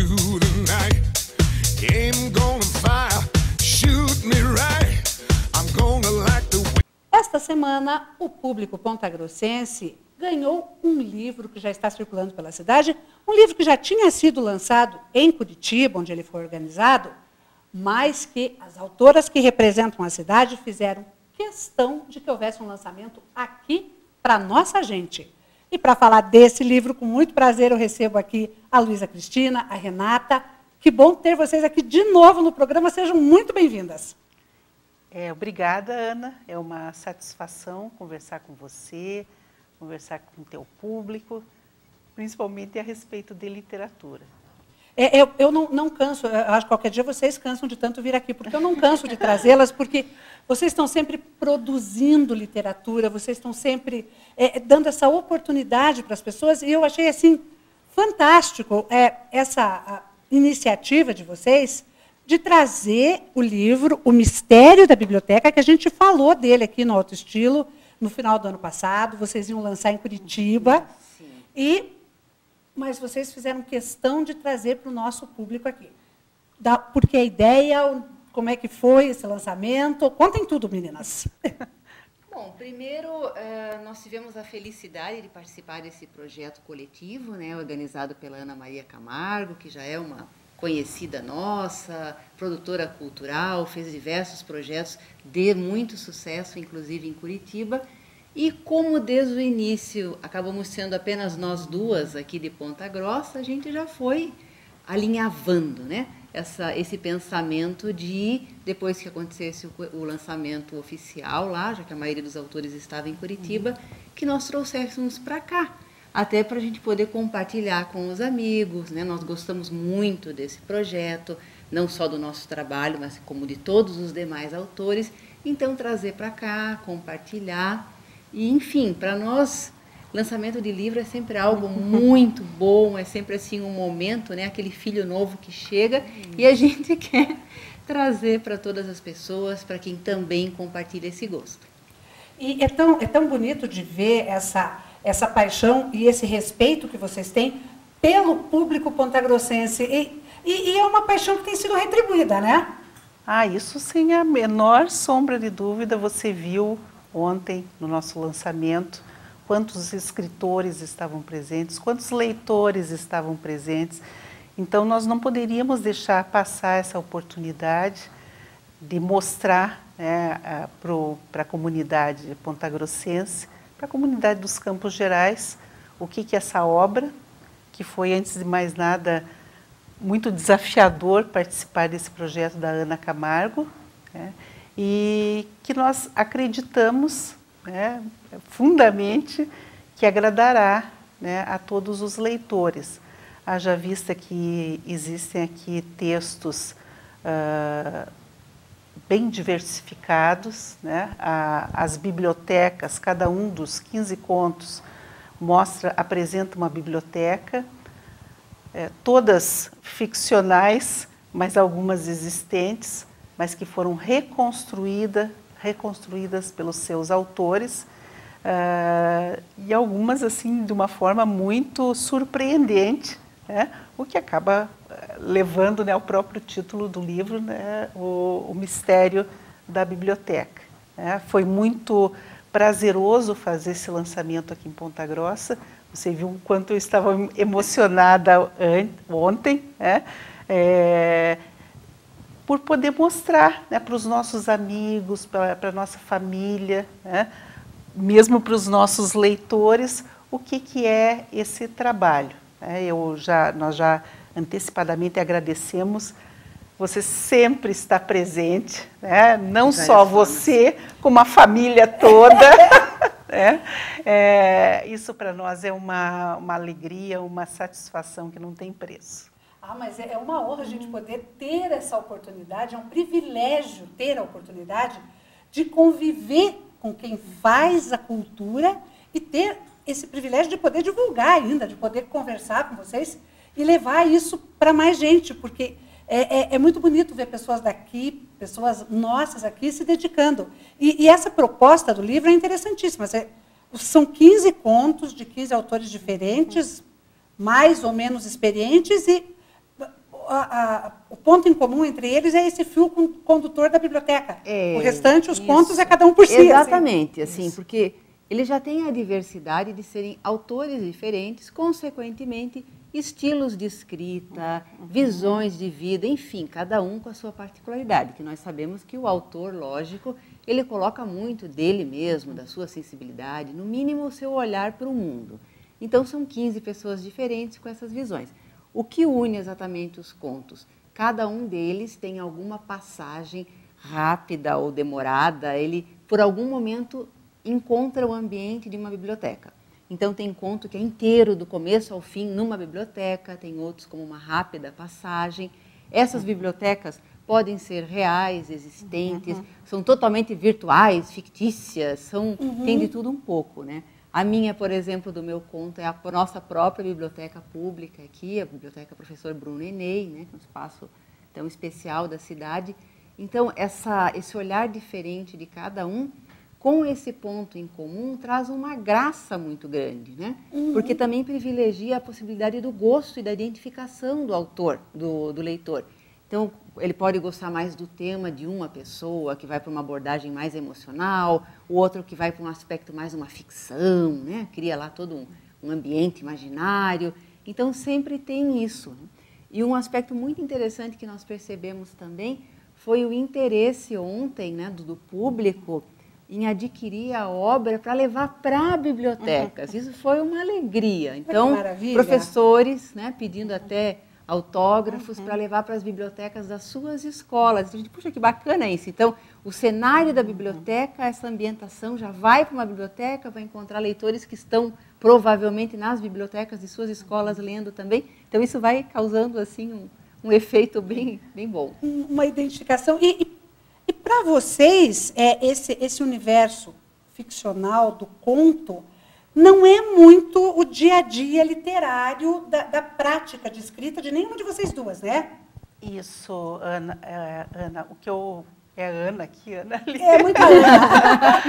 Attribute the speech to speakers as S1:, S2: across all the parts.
S1: you tonight. Aim gonna fire, shoot me right. I'm gonna like the way.
S2: Esta semana, o público pontagrossense ganhou um livro que já está circulando pela cidade, um livro que já tinha sido lançado em Curitiba, onde ele foi organizado, mas que as autoras que representam a cidade fizeram questão de que houvesse um lançamento aqui para nossa gente. E para falar desse livro, com muito prazer, eu recebo aqui a Luísa Cristina, a Renata. Que bom ter vocês aqui de novo no programa, sejam muito bem-vindas.
S3: Obrigada, Ana. É uma satisfação conversar com você, conversar com o teu público, principalmente a respeito de literatura.
S2: Eu não canso, eu acho que qualquer dia vocês cansam de tanto vir aqui, porque eu não canso de trazê-las, porque vocês estão sempre produzindo literatura, vocês estão sempre dando essa oportunidade para as pessoas, e eu achei assim fantástico essa iniciativa de vocês de trazer o livro O Mistério da Biblioteca, que a gente falou dele aqui no Alto Estilo, no final do ano passado, vocês iam lançar em Curitiba, mas vocês fizeram questão de trazer para o nosso público aqui. Porque a ideia, como é que foi esse lançamento? Contem tudo, meninas.
S4: Bom, primeiro, nós tivemos a felicidade de participar desse projeto coletivo, né, organizado pela Ana Maria Camargo, que já é uma conhecida nossa, produtora cultural, fez diversos projetos de muito sucesso, inclusive em Curitiba. E como desde o início acabamos sendo apenas nós duas aqui de Ponta Grossa, a gente já foi alinhavando, né, esse pensamento de, depois que acontecesse o lançamento oficial lá, já que a maioria dos autores estava em Curitiba, que nós trouxéssemos para cá, até para a gente poder compartilhar com os amigos, né? Nós gostamos muito desse projeto, não só do nosso trabalho, mas como de todos os demais autores, então trazer para cá, compartilhar. E, enfim, para nós, lançamento de livro é sempre algo muito bom, é sempre assim um momento, né? Aquele filho novo que chega e a gente quer trazer para todas as pessoas, para quem também compartilha esse gosto.
S2: E é tão bonito de ver essa paixão e esse respeito que vocês têm pelo público pontagrossense. E é uma paixão que tem sido retribuída, né?
S3: Isso sem a menor sombra de dúvida. Você viu ontem, no nosso lançamento, quantos escritores estavam presentes, quantos leitores estavam presentes. Então, nós não poderíamos deixar passar essa oportunidade de mostrar, né, para a comunidade pontagrossense, para a comunidade dos Campos Gerais, o que é essa obra, que foi, antes de mais nada, muito desafiador participar desse projeto da Ana Camargo, né, e que nós acreditamos, né, fundamente, que agradará, né, a todos os leitores. Haja vista que existem aqui textos bem diversificados, né? As bibliotecas, cada um dos 15 contos apresenta uma biblioteca, todas ficcionais, mas algumas existentes, mas que foram reconstruídas pelos seus autores, e algumas assim de uma forma muito surpreendente, né? O que acaba levando, né, ao próprio título do livro, né, o Mistério da Biblioteca. Foi muito prazeroso fazer esse lançamento aqui em Ponta Grossa. Você viu o quanto eu estava emocionada ontem, né? Por poder mostrar, né, para os nossos amigos, para a nossa família, né, mesmo para os nossos leitores, o que é esse trabalho. Nós já antecipadamente agradecemos. Você sempre está presente, né? Não só você, como a família toda. Isso para nós é uma alegria, uma satisfação que não tem preço.
S2: Mas é uma honra a gente poder ter essa oportunidade, é um privilégio ter a oportunidade de conviver com quem faz a cultura e ter esse privilégio de poder divulgar ainda, de poder conversar com vocês e levar isso para mais gente, porque é muito bonito ver pessoas daqui, pessoas nossas aqui se dedicando. E essa proposta do livro é interessantíssima. São 15 contos de 15 autores diferentes, mais ou menos experientes, e o ponto em comum entre eles é esse fio condutor da biblioteca. O restante, os
S4: isso.
S2: contos, é cada um por si.
S4: Exatamente, assim,
S2: Isso.
S4: porque ele já tem a diversidade de serem autores diferentes, consequentemente, estilos de escrita, visões de vida, enfim, cada um com a sua particularidade, que nós sabemos que o autor, lógico, ele coloca muito dele mesmo, da sua sensibilidade, no mínimo o seu olhar para o mundo. Então, são 15 pessoas diferentes com essas visões. O que une exatamente os contos? Cada um deles tem alguma passagem rápida ou demorada, ele, por algum momento, encontra o ambiente de uma biblioteca. Então, tem conto que é inteiro, do começo ao fim, numa biblioteca, tem outros como uma rápida passagem. Essas bibliotecas podem ser reais, existentes, são totalmente virtuais, fictícias, tem de tudo um pouco, né? A minha, por exemplo, do meu conto é a nossa própria biblioteca pública aqui, a Biblioteca Professor Bruno Enei, né, que é um espaço tão especial da cidade. Então, esse olhar diferente de cada um, com esse ponto em comum, traz uma graça muito grande, né? Porque também privilegia a possibilidade do gosto e da identificação do autor, do leitor. Então, ele pode gostar mais do tema de uma pessoa, que vai para uma abordagem mais emocional, o outro que vai para um aspecto mais uma ficção, né? Cria lá todo um ambiente imaginário. Então, sempre tem isso, né? E um aspecto muito interessante que nós percebemos também foi o interesse ontem, né, do público em adquirir a obra para levar para bibliotecas. Isso foi uma alegria. Então, professores, né, pedindo até autógrafos para levar para as bibliotecas das suas escolas. Então, a gente, puxa, que bacana isso. Então, o cenário da biblioteca, essa ambientação já vai para uma biblioteca, vai encontrar leitores que estão provavelmente nas bibliotecas de suas escolas lendo também. Então, isso vai causando assim um efeito bem bom.
S2: Uma identificação. E para vocês, esse universo ficcional do conto não é muito o dia a dia literário da prática de escrita de nenhuma de vocês duas, né?
S3: Isso, Ana, o que eu... É Ana aqui, Ana ali.
S2: É muita Ana.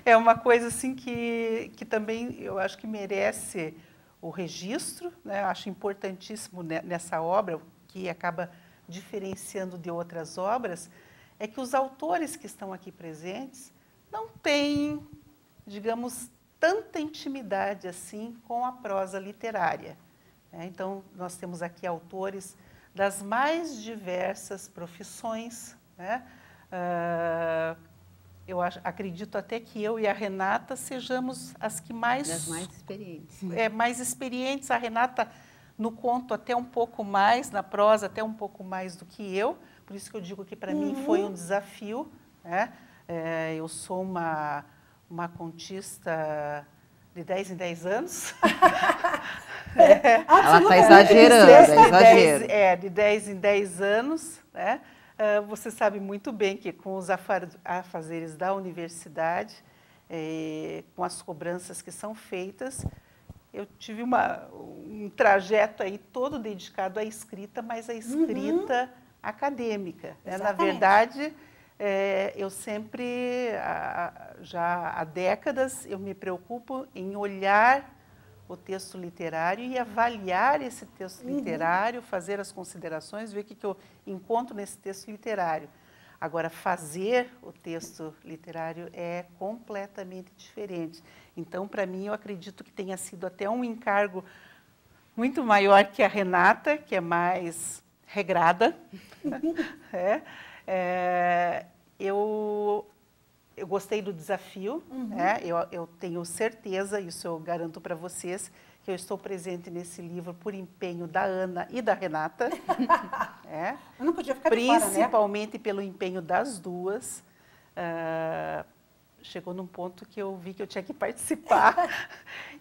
S3: É uma coisa assim que também eu acho que merece o registro, né? Eu acho importantíssimo nessa obra, que acaba diferenciando de outras obras, é que os autores que estão aqui presentes não têm, digamos, tanta intimidade assim com a prosa literária. Então, nós temos aqui autores das mais diversas profissões, né? Eu acredito até que eu e a Renata sejamos as que mais...
S4: Das mais experientes.
S3: Mais experientes. A Renata, no conto, até um pouco mais, na prosa, até um pouco mais do que eu. Por isso que eu digo que, para mim, foi um desafio, né? Eu sou uma contista de 10 em 10 anos.
S4: Ela está exagerando, é exagero.
S3: De 10 em 10 anos, né? Você sabe muito bem que com os afazeres da universidade, com as cobranças que são feitas, eu tive um trajeto aí todo dedicado à escrita, mas à escrita acadêmica. Né? Na verdade, eu sempre, já há décadas, eu me preocupo em olhar o texto literário e avaliar esse texto literário, fazer as considerações, ver o que eu encontro nesse texto literário. Agora, fazer o texto literário é completamente diferente. Então, para mim, eu acredito que tenha sido até um encargo muito maior que a Renata, que é mais regrada. Eu gostei do desafio, né? Eu tenho certeza, isso eu garanto para vocês, que eu estou presente nesse livro por empenho da Ana e da Renata.
S2: Eu não podia ficar de fora, né?
S3: Principalmente pelo empenho das duas. Chegou num ponto que eu vi que eu tinha que participar.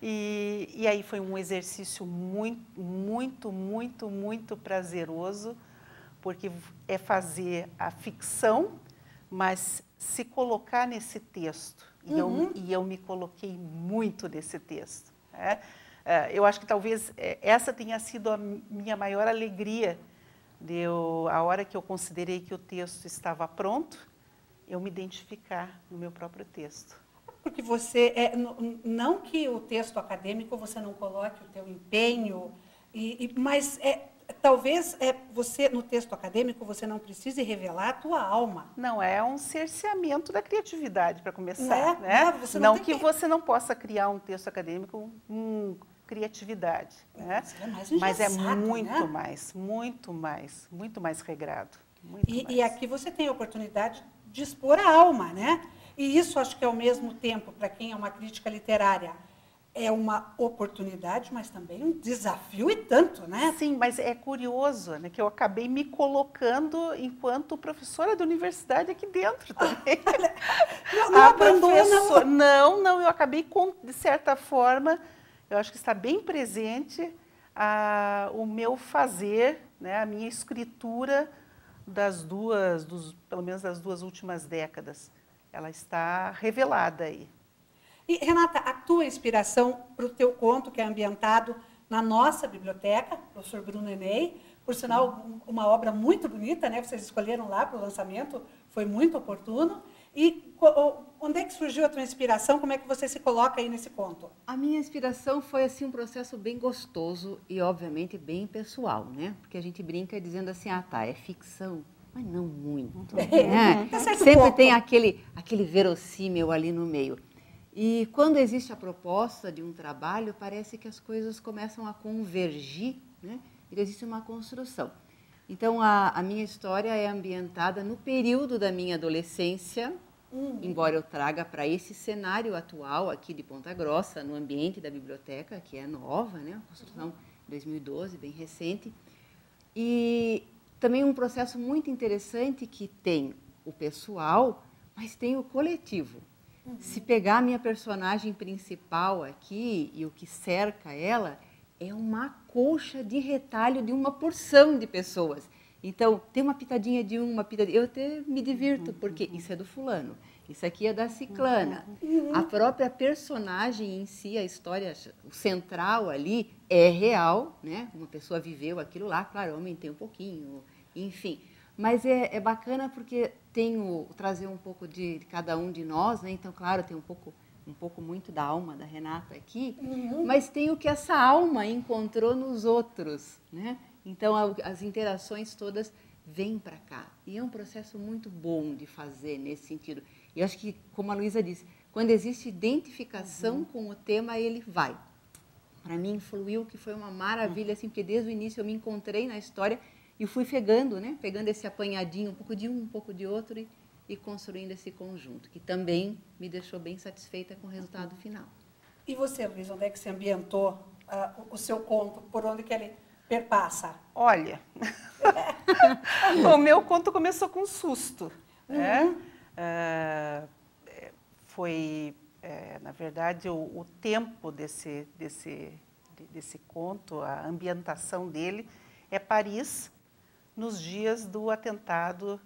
S3: E aí foi um exercício muito prazeroso, porque é fazer a ficção, mas se colocar nesse texto. E eu me coloquei muito nesse texto. Né? Eu acho que talvez essa tenha sido a minha maior alegria, a hora que eu considerei que o texto estava pronto, eu me identificar no meu próprio texto.
S2: Porque você, não que o texto acadêmico você não coloque o teu empenho, mas talvez você, no texto acadêmico, você não precise revelar a tua alma.
S3: Não, é um cerceamento da criatividade, para começar.
S2: Né?
S3: Né?
S2: Você
S3: não que você não possa criar um texto acadêmico com criatividade. Né?
S2: É mais
S3: mas é
S2: engessado,
S3: muito
S2: né?
S3: muito mais regrado.
S2: E aqui você tem a oportunidade de expor a alma, né? E isso acho que ao mesmo tempo, para quem é uma crítica literária, é uma oportunidade, mas também um desafio e tanto, né?
S3: Sim, mas é curioso, né, que eu acabei me colocando enquanto professora da universidade aqui dentro também.
S2: Não abandona.
S3: Não, eu acabei, de certa forma, eu acho que está bem presente o meu fazer, né, a minha escritura pelo menos das 2 últimas décadas. Ela está revelada aí.
S2: E, Renata, a tua inspiração para o teu conto, que é ambientado na nossa biblioteca, professor Bruno Eney, por sinal, uma obra muito bonita, né? Vocês escolheram lá para o lançamento, foi muito oportuno. E onde é que surgiu a tua inspiração? Como é que você se coloca aí nesse conto?
S4: A minha inspiração foi assim, um processo bem gostoso e, obviamente, bem pessoal, né? Porque a gente brinca dizendo assim, é ficção, mas não muito. Né? Sempre tem aquele verossímil ali no meio. E quando existe a proposta de um trabalho, parece que as coisas começam a convergir, né? E existe uma construção. Então, a minha história é ambientada no período da minha adolescência, embora eu traga para esse cenário atual aqui de Ponta Grossa, no ambiente da biblioteca, que é nova, né? A construção de 2012, bem recente. E também um processo muito interessante que tem o pessoal, mas tem o coletivo. Se pegar a minha personagem principal aqui e o que cerca ela, é uma colcha de retalho de uma porção de pessoas. Então, tem uma pitadinha de uma pitadinha. Eu até me divirto, porque isso é do fulano, isso aqui é da ciclana. A própria personagem em si, a história, o central ali, é real, né? Uma pessoa viveu aquilo lá, claro, eu aumentei um pouquinho, enfim. Mas é bacana porque tenho trazer um pouco de cada um de nós, né? Então, claro, tem um pouco muito da alma da Renata aqui, mas tem o que essa alma encontrou nos outros, né? Então, as interações todas vêm para cá. E é um processo muito bom de fazer nesse sentido. E eu acho que, como a Luísa disse, quando existe identificação com o tema, ele vai. Para mim, fluiu, que foi uma maravilha, assim, porque desde o início eu me encontrei na história e fui pegando, né? Pegando esse apanhadinho, um pouco de um pouco de outro e construindo esse conjunto, que também me deixou bem satisfeita com o resultado final.
S2: E você, Luísa, onde é que se ambientou o seu conto? Por onde que ele perpassa?
S3: Olha, o meu conto começou com um susto. Né? Foi, na verdade, o tempo desse conto, a ambientação dele, é Paris, nos dias do atentado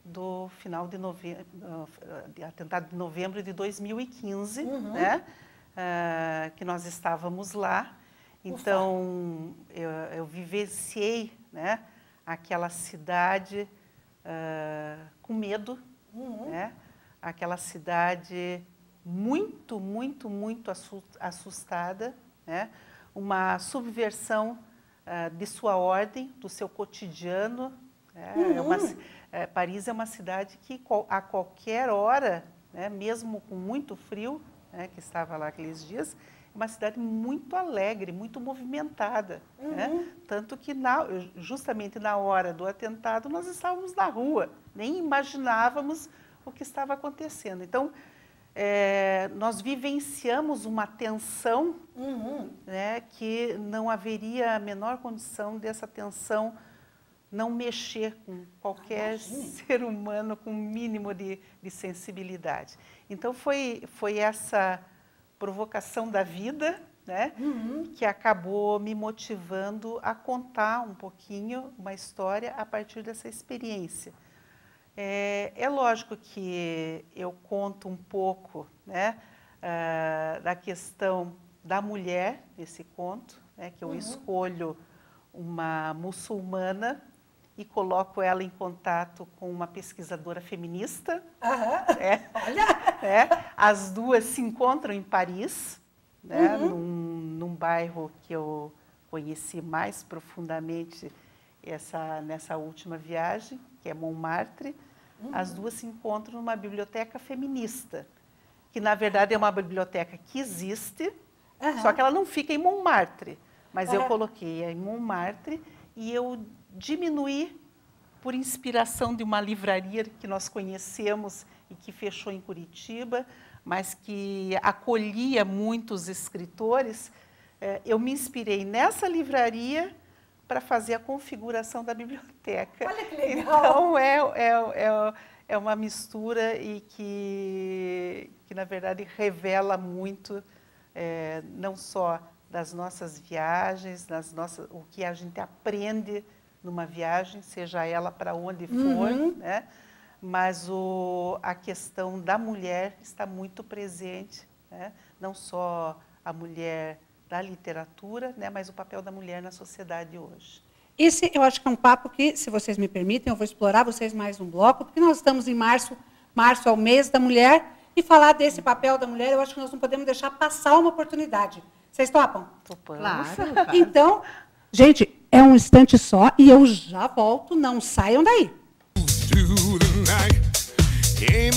S3: do final de novembro de 2015, né? Que nós estávamos lá. Então, eu vivenciei, né, aquela cidade com medo, né? Aquela cidade muito assustada, né? Uma subversão de sua ordem, do seu cotidiano. Paris é uma cidade que a qualquer hora, né, mesmo com muito frio, né, que estava lá aqueles dias, é uma cidade muito alegre, muito movimentada. Né? Tanto que justamente na hora do atentado nós estávamos na rua, nem imaginávamos o que estava acontecendo. Então, nós vivenciamos uma tensão, né, que não haveria a menor condição dessa tensão não mexer com qualquer ser humano com um mínimo de sensibilidade. Então, foi essa provocação da vida, né, que acabou me motivando a contar um pouquinho uma história a partir dessa experiência. É lógico que eu conto um pouco, né, da questão da mulher nesse conto, né, que eu escolho uma muçulmana e coloco ela em contato com uma pesquisadora feminista.
S2: Olha!
S3: As duas se encontram em Paris, né, num bairro que eu conheci mais profundamente nessa última viagem, que é Montmartre, as duas se encontram numa biblioteca feminista, que na verdade é uma biblioteca que existe, só que ela não fica em Montmartre, mas eu coloquei em Montmartre e eu diminuí por inspiração de uma livraria que nós conhecemos e que fechou em Curitiba, mas que acolhia muitos escritores. Eu me inspirei nessa livraria para fazer a configuração da biblioteca.
S2: Olha que legal!
S3: Então, é uma mistura e que na verdade, revela muito, não só das nossas viagens, o que a gente aprende numa viagem, seja ela para onde for, né? Mas a questão da mulher está muito presente, né? Não só a mulher da literatura, né? Mas o papel da mulher na sociedade hoje.
S2: Esse eu acho que é um papo que, se vocês me permitem, eu vou explorar vocês mais um bloco, porque nós estamos em março é o mês da mulher, e falar desse papel da mulher, eu acho que nós não podemos deixar passar uma oportunidade. Vocês topam?
S3: Topamos.
S4: Claro.
S2: Então, gente, é um instante só e eu já volto, não saiam daí.
S1: through the night. Came